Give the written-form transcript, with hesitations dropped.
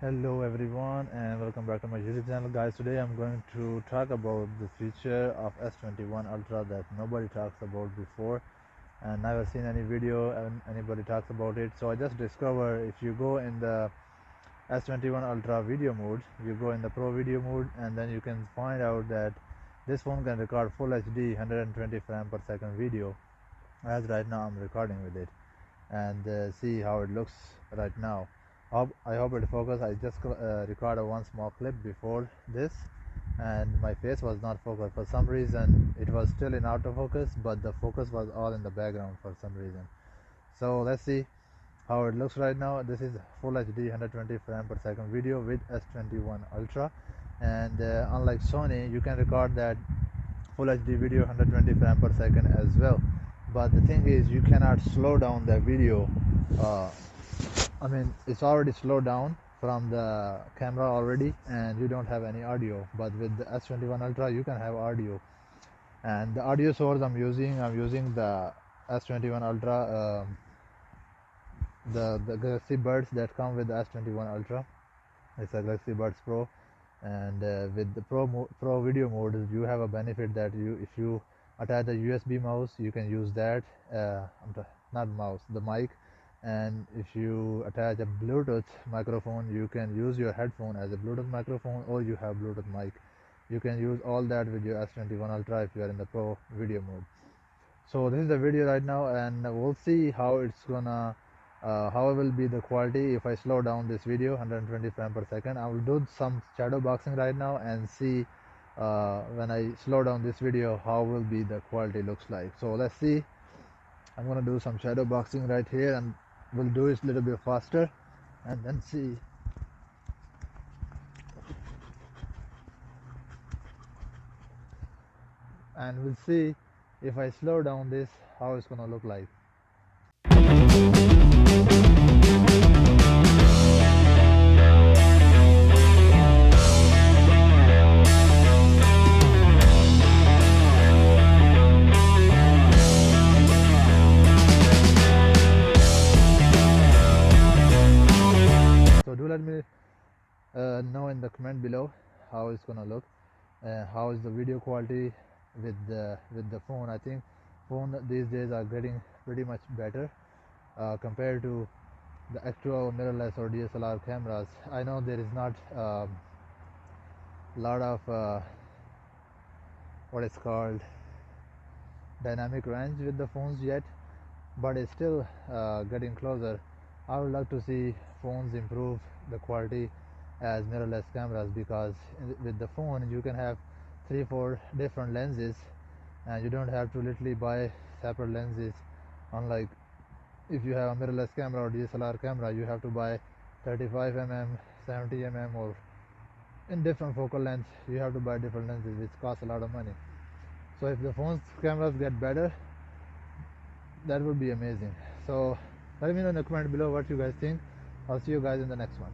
Hello everyone and welcome back to my YouTube channel, guys. Today I'm going to talk about the feature of S21 Ultra that nobody talks about before and never seen any video and anybody talks about it. So I just discovered if you go in the S21 Ultra video mode, you go in the Pro video mode, and then you can find out that this phone can record full HD 120 frame per second video, as right now I'm recording with it, and see how it looks right now. I hope it focus. I just recorded one small clip before this and my face was not focused. For some reason it was still in autofocus, but the focus was all in the background for some reason. So let's see how it looks right now. This is full HD 120 frame per second video with S21 Ultra, and unlike Sony, you can record that full HD video 120 frame per second as well, but the thing is you cannot slow down the video. I mean, it's already slowed down from the camera already, and you don't have any audio. But with the S21 Ultra you can have audio, and the audio source I'm using the S21 Ultra, the Galaxy Buds that come with the S21 Ultra. It's a Galaxy Buds Pro, and with the Pro video mode you have a benefit that if you attach a USB mouse, you can use that, not mouse, the mic. And if you attach a Bluetooth microphone, you can use your headphone as a Bluetooth microphone, or you have Bluetooth mic. You can use all that with your S21 Ultra if you are in the Pro video mode. So this is the video right now, and we'll see how it's gonna how will be the quality if I slow down this video 120 frame per second. I will do some shadow boxing right now and see when I slow down this video how will be the quality looks like. So let's see. I'm gonna do some shadow boxing right here, and we'll do it a little bit faster and then see. And we'll see if I slow down this how it's gonna look like. So do let me know in the comment below how it's gonna look, how is the video quality with the phone. I think phone these days are getting pretty much better compared to the actual mirrorless or DSLR cameras. I know there is not lot of what is called dynamic range with the phones yet, but it's still getting closer. I would like to see phones improve the quality as mirrorless cameras, because with the phone you can have 3-4 different lenses and you don't have to literally buy separate lenses. Unlike if you have a mirrorless camera or DSLR camera, you have to buy 35mm, 70mm, or in different focal lengths you have to buy different lenses, which cost a lot of money. So if the phone's cameras get better, that would be amazing. So let me know in the comment below what you guys think. I'll see you guys in the next one.